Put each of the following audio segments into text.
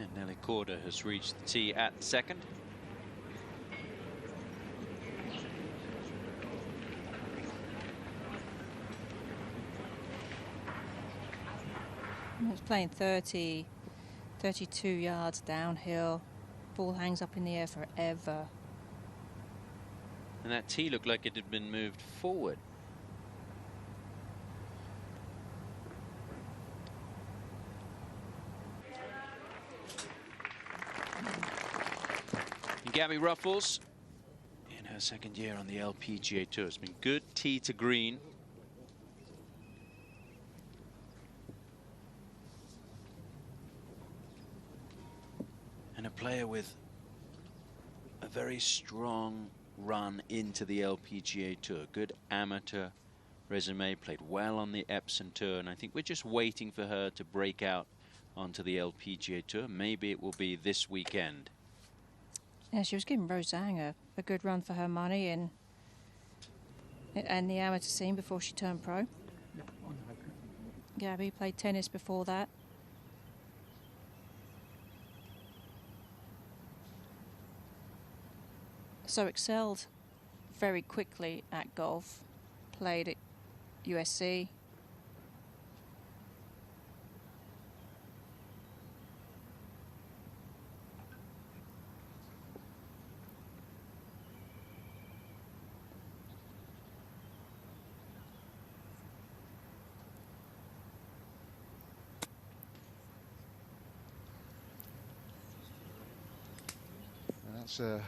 And Nelly Korda has reached the tee at the second. It's playing 30, 32 yards downhill. Ball hangs up in the air forever. And that tee looked like it had been moved forward. And Gabby Ruffels, in her second year on the LPGA Tour, has been good tee to green. And a player with a very strong run into the LPGA Tour. Good amateur resume, played well on the Epsom Tour, and I think we're just waiting for her to break out onto the LPGA Tour. Maybe it will be this weekend. Yeah, she was giving Roseanne a good run for her money and the amateur scene before she turned pro. Gabby played tennis before that. So excelled very quickly at golf, played at USC. And that's a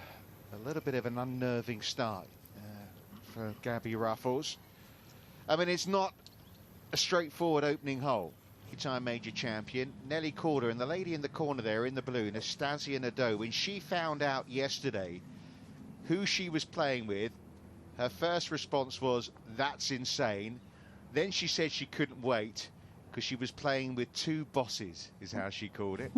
little bit of an unnerving start for Gabby Ruffels. I mean, it's not a straightforward opening hole. Two-time major champion Nelly Korda, and the lady in the corner there in the blue, Nastasia Nadeau, when she found out yesterday who she was playing with, her first response was, "That's insane." Then she said she couldn't wait because she was playing with two bosses, is how she called it.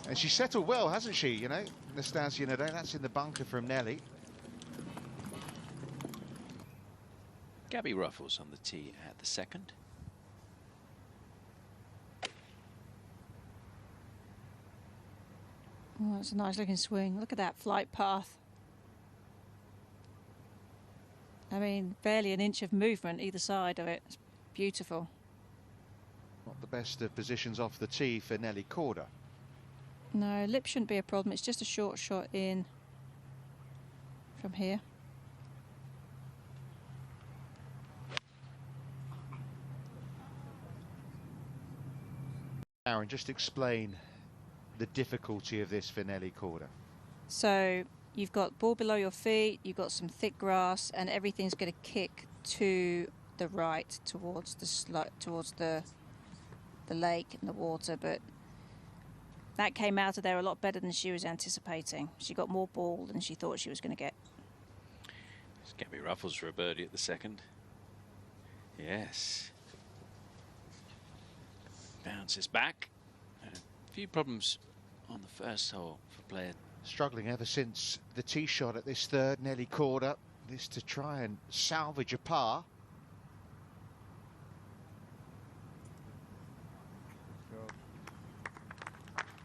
And she settled well, hasn't she? You know, Nastasia Nadeau. That's in the bunker from Nelly. Gabby Ruffels on the tee at the second. Oh, that's a nice looking swing. Look at that flight path. I mean, barely an inch of movement either side of it. It's beautiful. Not the best of positions off the tee for Nelly Korda. No, lip shouldn't be a problem. It's just a short shot in from here. Aaron, just explain the difficulty of this for Nelly Korda. So you've got ball below your feet, you've got some thick grass, and everything's going to kick to the right towards the lake and the water, but that came out of there a lot better than she was anticipating. She got more ball than she thought she was going to get. It's Gabby Ruffels for a birdie at the second. Yes. Bounces back. A few problems on the first hole for player. Struggling ever since the tee shot at this third, Nelly Korda. This to try and salvage a par.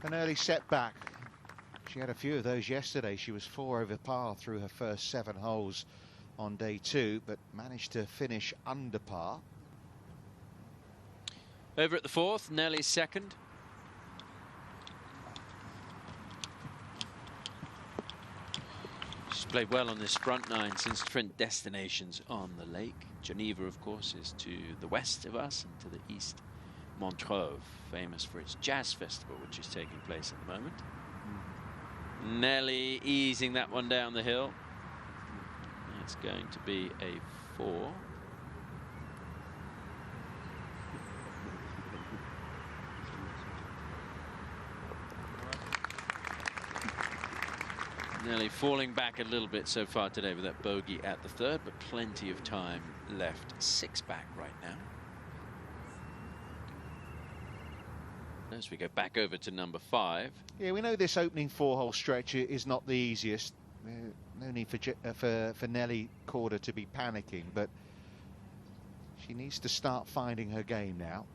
An early setback. She had a few of those yesterday. She was 4 over par through her first 7 holes on day 2, but managed to finish under par. Over at the fourth, Nelly's second. She's played well on this front nine since different destinations on the lake. Geneva, of course, is to the west of us, and to the east, Montreux, famous for its jazz festival, which is taking place at the moment. Nelly easing that one down the hill. It's going to be a 4. Nelly falling back a little bit so far today with that bogey at the third, but plenty of time left. 6 back right now. As we go back over to number 5. Yeah, we know this opening 4-hole stretch is not the easiest. No need for Nelly Korda to be panicking, but she needs to start finding her game now.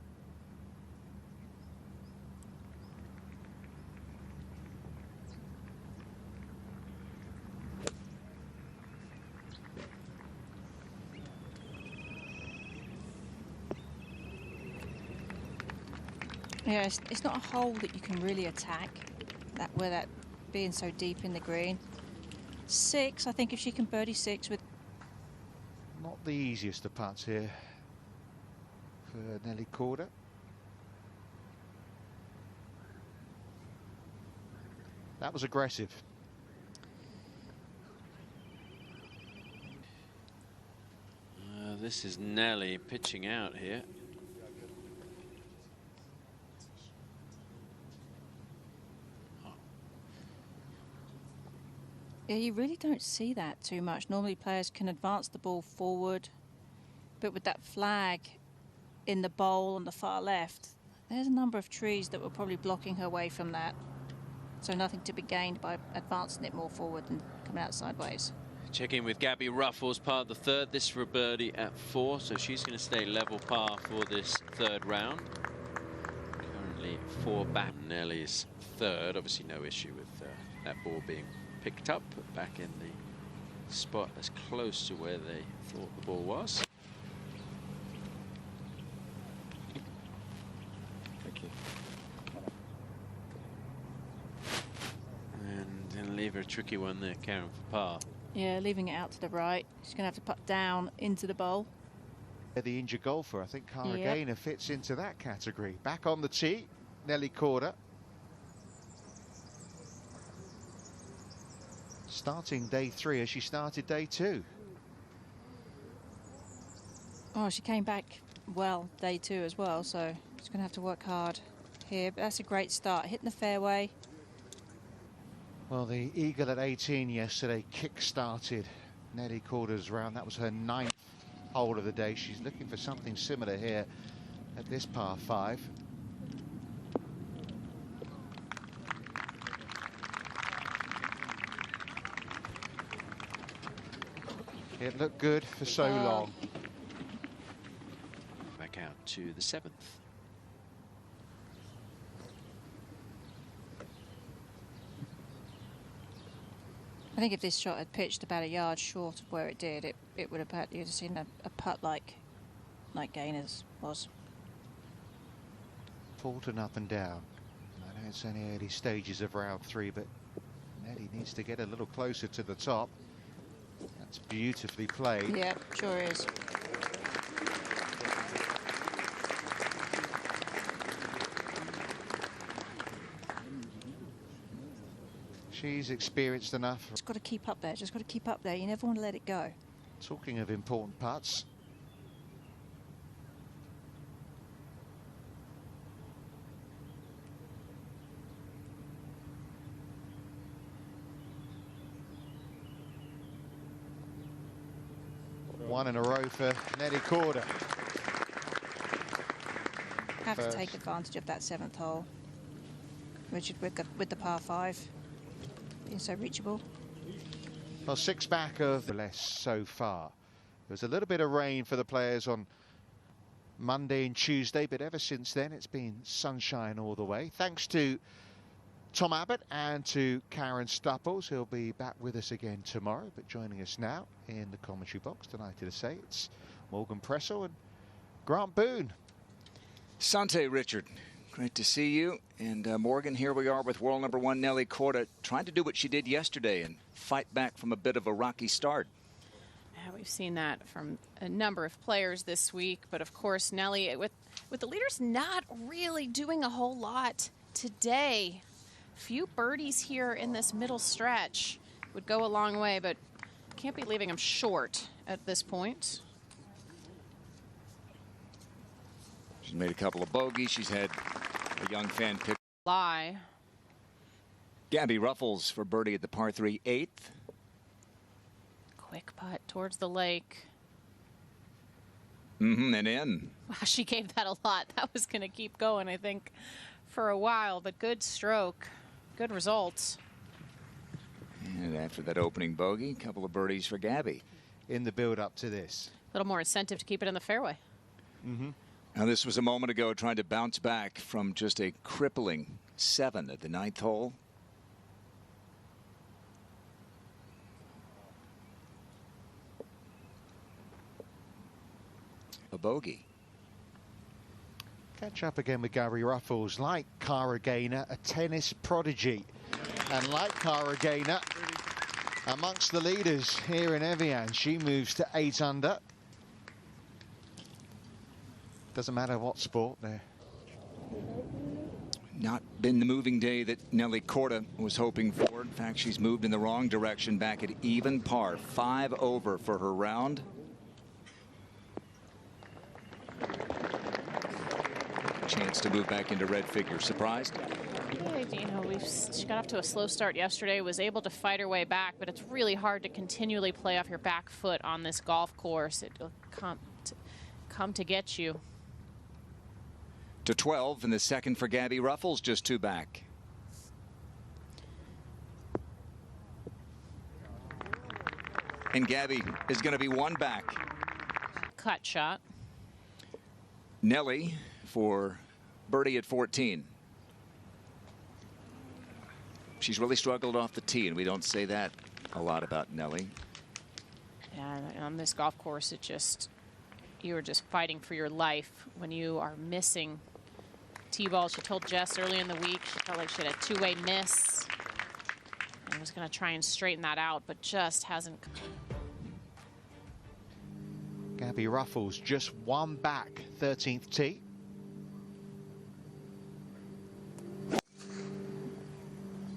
Yeah, it's not a hole that you can really attack, where that being so deep in the green. 6, I think if she can birdie 6 with... Not the easiest of putts here for Nelly Korda. That was aggressive. This is Nelly pitching out here. Yeah, you really don't see that too much. Normally players can advance the ball forward, but with that flag in the bowl on the far left, there's a number of trees that were probably blocking her way from that. So nothing to be gained by advancing it more forward and coming out sideways. Check in with Gabby Ruffels, part of the 3rd. This for a birdie at 4, so she's going to stay level par for this 3rd round. Currently 4 back. Nelly's 3rd. Obviously no issue with that ball being picked up, put back in the spot as close to where they thought the ball was. Thank you. And leave her a tricky one there, Karen, for par. Yeah, leaving it out to the right. She's going to have to putt down into the bowl. The injured golfer, I think Cara Yep. Gaynor fits into that category. Back on the tee, Nelly Korda. Starting day 3 as she started day 2. Oh, she came back well day 2 as well, so she's going to have to work hard here. But that's a great start, hitting the fairway. Well, the Eagle at 18 yesterday kick-started Nelly Korda's round. That was her 9th hole of the day. She's looking for something similar here at this par 5. It looked good for so long. Back out to the 7th. I think if this shot had pitched about a yard short of where it did, it would have had, you'd have seen a putt like Gaynor's was. Fulton up and down. I know it's only early stages of round 3, but Nelly needs to get a little closer to the top. That's beautifully played. Yeah, sure is. She's experienced enough. Just got to keep up there. Just got to keep up there. You never want to let it go. Talking of important putts. One in a row for Nelly Korda. Have to take advantage of that 7th hole, Richard, with the par 5 being so reachable. Well, 6 back of less so far. There was a little bit of rain for the players on Monday and Tuesday, but ever since then it's been sunshine all the way. Thanks to Tom Abbott and to Karen Stupples, who'll be back with us again tomorrow. But joining us now in the commentary box, delighted to say, it's Morgan Pressel and Grant Boone. Sante, Richard. Great to see you. And Morgan, here we are with world number 1 Nelly Korda, trying to do what she did yesterday and fight back from a bit of a rocky start. Yeah, we've seen that from a number of players this week, but of course Nelly, with the leaders not really doing a whole lot today. Few birdies here in this middle stretch would go a long way, but can't be leaving them short at this point. She's made a couple of bogeys. She's had a young fan pick. Lie. Gabby Ruffels for birdie at the par 3 8th. Quick putt towards the lake. And in. Wow, she gave that a lot. That was going to keep going, I think, for a while, but good stroke. Good results. And after that opening bogey, a couple of birdies for Gabby. In the build-up to this. A little more incentive to keep it in the fairway. Now, this was a moment ago trying to bounce back from just a crippling 7 at the 9th hole. A bogey. Catch up again with Gabby Ruffels. Like Cara Gaynor, a tennis prodigy. And like Cara Gaynor, amongst the leaders here in Evian, she moves to 8 under. Doesn't matter what sport there. Not been the moving day that Nelly Korda was hoping for. In fact, she's moved in the wrong direction, back at even par. 5 over for her round. Chance to move back into red figures. Surprised? Yeah, you know, she got off to a slow start yesterday, was able to fight her way back, but it's really hard to continually play off your back foot on this golf course. It'll come to get you. To 12 in the second for Gabby Ruffels, just 2 back. And Gabby is going to be 1 back. Cut shot. Nelly for birdie at 14. She's really struggled off the tee, and we don't say that a lot about Nelly. Yeah, on this golf course, you are just fighting for your life when you are missing tee balls. She told Jess early in the week she felt like she had a 2-way miss and was going to try and straighten that out, but just hasn't. Gabby Ruffels just 1 back, 13th tee.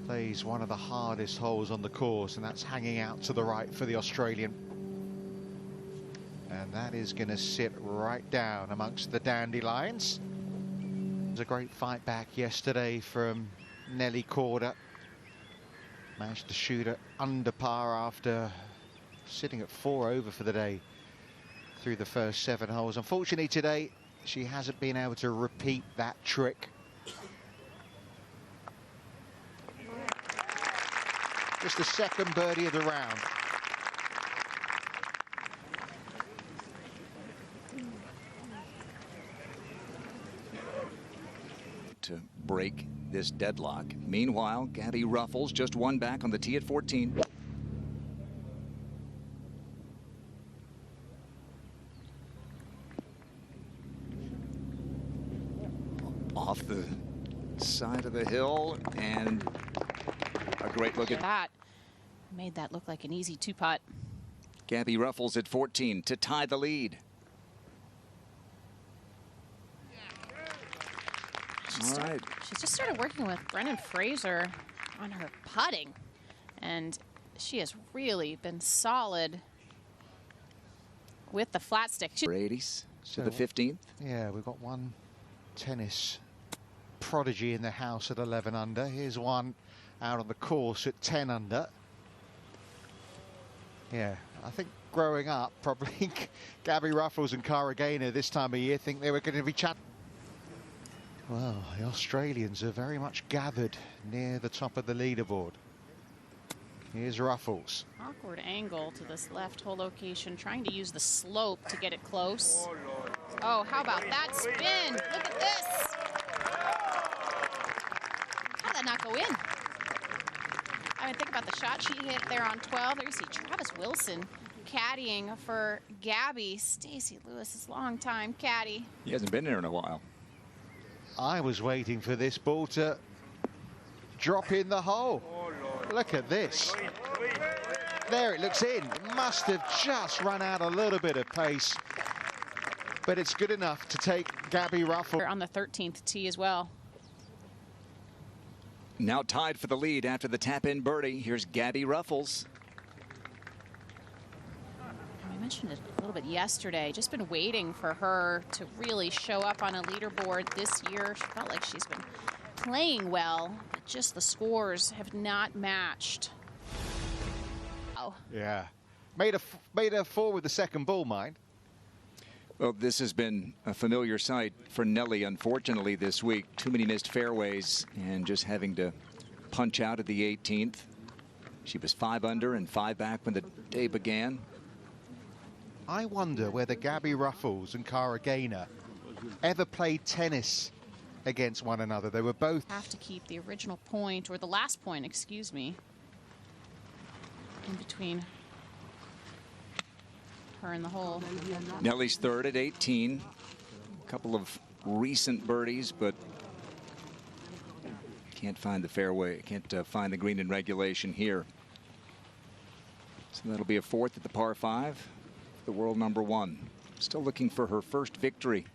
Plays one of the hardest holes on the course, and that's hanging out to the right for the Australian. And that is going to sit right down amongst the dandelions. It was a great fight back yesterday from Nelly Korda. Managed to shoot it under par after sitting at 4 over for the day through the first 7 holes. Unfortunately today, she hasn't been able to repeat that trick. Just the second birdie of the round. To break this deadlock. Meanwhile, Gabby Ruffels just 1 back on the tee at 14. Off the side of the hill, and a great look at that. Made that look like an easy 2-putt. Gabby Ruffels at 14 to tie the lead. She just started working with Brennan Fraser on her putting, and she has really been solid with the flat stick. For 80s, so the 15th. Yeah, we've got one tennis prodigy in the house at 11 under. Here's one out on the course at 10 under. Yeah, I think growing up, probably Gabby Ruffels and Cara Gaynor this time of year think they were going to be chatting. Well, the Australians are very much gathered near the top of the leaderboard. Here's Ruffels. Awkward angle to this left hole location, trying to use the slope to get it close. Oh, how about that spin? Look at this. How'd that not go in? I mean, think about the shot she hit there on 12. There you see Travis Wilson caddying for Gabby. Stacey Lewis's longtime caddy. He hasn't been there in a while. I was waiting for this ball to drop in the hole. Look at this. There it looks in. It must have just run out a little bit of pace, but it's good enough to take Gabby Ruffels. On the 13th tee as well. Now tied for the lead after the tap-in birdie. Here's Gabby Ruffels. We mentioned it a little bit yesterday. Just been waiting for her to really show up on a leaderboard this year. She felt like she's been playing well, but just the scores have not matched. Oh. Yeah, made a 4 with the second ball, mind. Well, this has been a familiar sight for Nelly, unfortunately, this week. Too many missed fairways and just having to punch out at the 18th. She was 5 under and 5 back when the day began. I wonder whether Gabby Ruffels and Cara Gaynor ever played tennis against one another. They were both... Have to keep the original point, or the last point, excuse me, in between her and the hole. Nelly's third at 18. A couple of recent birdies, but can't find the fairway, can't find the green in regulation here. So that'll be a fourth at the par 5, the world #1. Still looking for her first victory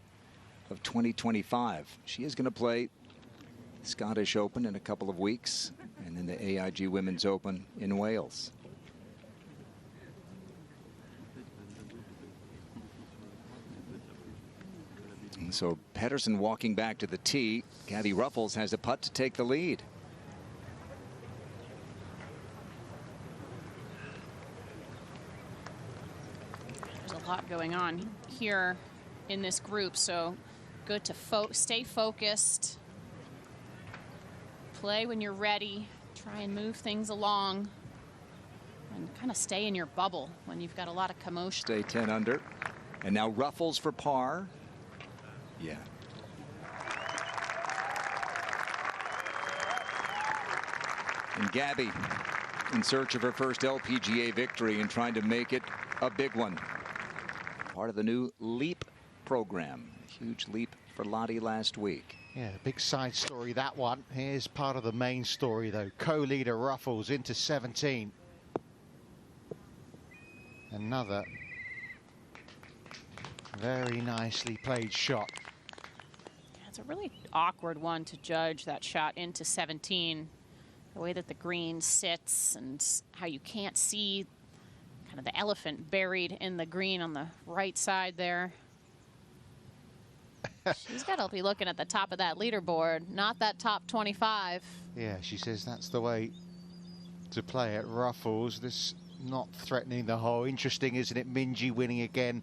of 2025. She is going to play the Scottish Open in a couple of weeks, and then the AIG Women's Open in Wales. And so Pedersen walking back to the tee. Gabby Ruffels has a putt to take the lead. There's a lot going on here in this group, so good to stay focused. Play when you're ready. Try and move things along. And kind of stay in your bubble when you've got a lot of commotion. Stay 10 under. And now Ruffles for par. Yeah. And Gabby in search of her first LPGA victory and trying to make it a big one. Part of the new LEAP program. Huge leap for Lottie last week. Yeah, big side story, that one. Here's part of the main story, though. Co-leader Ruffles into 17. Another very nicely played shot. It's a really awkward one to judge, that shot into 17. The way that the green sits and how you can't see kind of the elephant buried in the green on the right side there. She's got to be looking at the top of that leaderboard, not that top 25. Yeah, she says that's the way to play it. Ruffles, this not threatening the hole. Interesting, isn't it? Minjee winning again.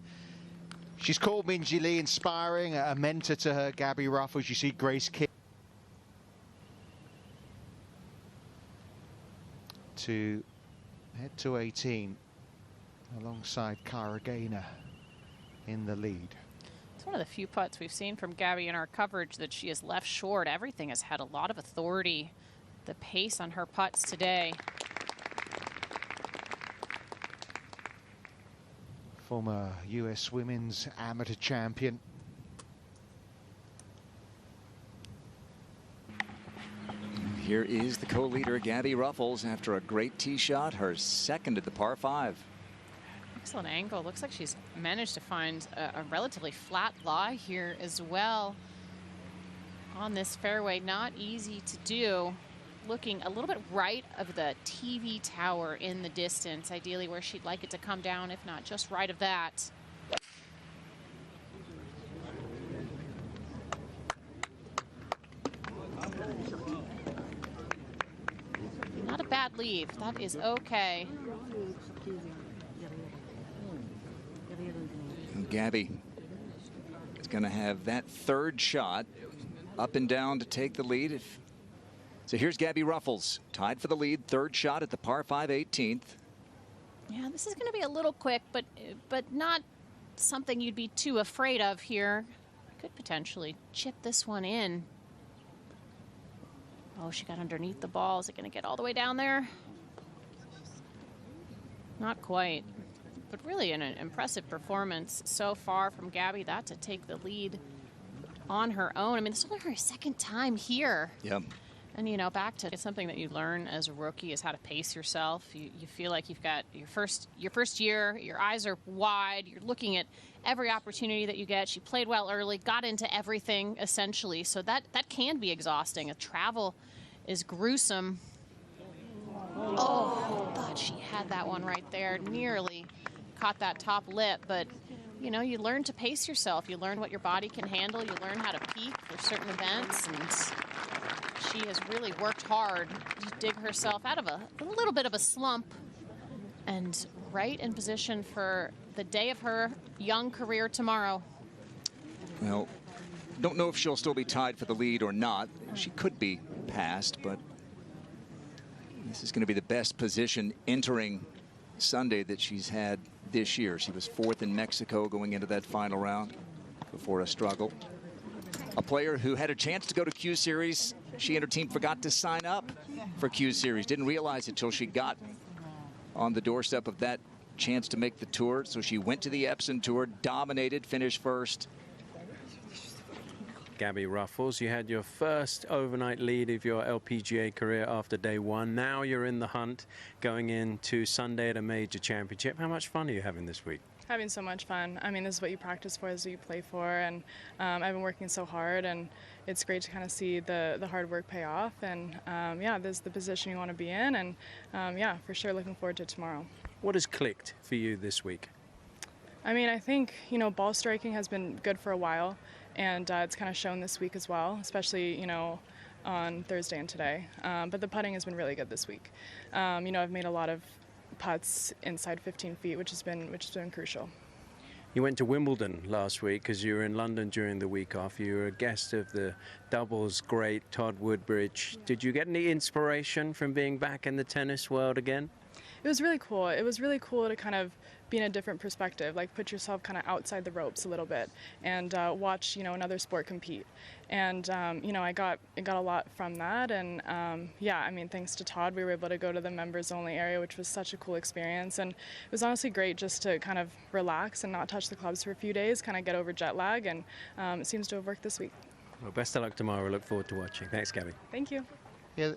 She's called Minjee Lee inspiring, a mentor to her, Gabby Ruffels. You see Grace Kidd to head to 18 alongside Cara Gaynor in the lead. It's one of the few putts we've seen from Gabby in our coverage that she has left short. Everything has had a lot of authority. The pace on her putts today. Former US Women's Amateur Champion. Here is the co-leader, Gabby Ruffels, after a great tee shot, her second at the par 5. Excellent angle. Looks like she's managed to find a relatively flat lie here as well on this fairway. Not easy to do. Looking a little bit right of the TV tower in the distance, ideally where she'd like it to come down, if not just right of that. Not a bad leave. That is okay. And Gabby is going to have that third shot up and down to take the lead. So here's Gabby Ruffels, tied for the lead, third shot at the par 5 18th. Yeah, this is going to be a little quick, but not something you'd be too afraid of here. Could potentially chip this one in. Oh, she got underneath the ball. Is it going to get all the way down there? Not quite. But really an impressive performance so far from Gabby. That to take the lead on her own. I mean, this is only her second time here. Yep. And, you know, back to it's something that you learn as a rookie is how to pace yourself. You feel like you've got your first year, your eyes are wide, you're looking at every opportunity that you get. She played well early, got into everything, essentially. So that can be exhausting. Travel is gruesome. Oh, thought she had that one right there. Nearly caught that top lip, but you know, you learn to pace yourself. You learn what your body can handle. You learn how to peak for certain events, and she has really worked hard to dig herself out of a little bit of a slump and right in position for the day of her young career tomorrow. Well, don't know if she'll still be tied for the lead or not. She could be passed, but This is going to be the best position entering Sunday that she's had this year. She was 4th in Mexico going into that final round before a struggle. A player who had a chance to go to Q Series. She and her team forgot to sign up for Q Series. Didn't realize it until she got on the doorstep of that chance to make the tour. So she went to the Epson Tour, dominated, finished first. Gabby Ruffels, you had your first overnight lead of your LPGA career after day 1. Now you're in the hunt going into Sunday at a major championship. How much fun are you having this week? Having so much fun. I mean, this is what you practice for, this is what you play for, and I've been working so hard, and it's great to kind of see the hard work pay off, and yeah, this is the position you want to be in, and yeah, for sure looking forward to tomorrow. What has clicked for you this week? I mean, I think, you know, ball striking has been good for a while, and it's kind of shown this week as well, especially, you know, on Thursday and today. But the putting has been really good this week. You know, I've made a lot of putts inside 15 feet, which has been crucial. You went to Wimbledon last week because you were in London during the week off. You were a guest of the doubles great Todd Woodbridge. Did you get any inspiration from being back in the tennis world again? It was really cool. It was really cool to kind of be in a different perspective, like put yourself kind of outside the ropes a little bit and watch, you know, another sport compete. And, you know, I got a lot from that. And, yeah, I mean, thanks to Todd, we were able to go to the members only area, which was such a cool experience. And it was honestly great just to kind of relax and not touch the clubs for a few days, kind of get over jet lag. And it seems to have worked this week. Well, best of luck tomorrow. I look forward to watching. Thanks, Gabby. Thank you. Yeah,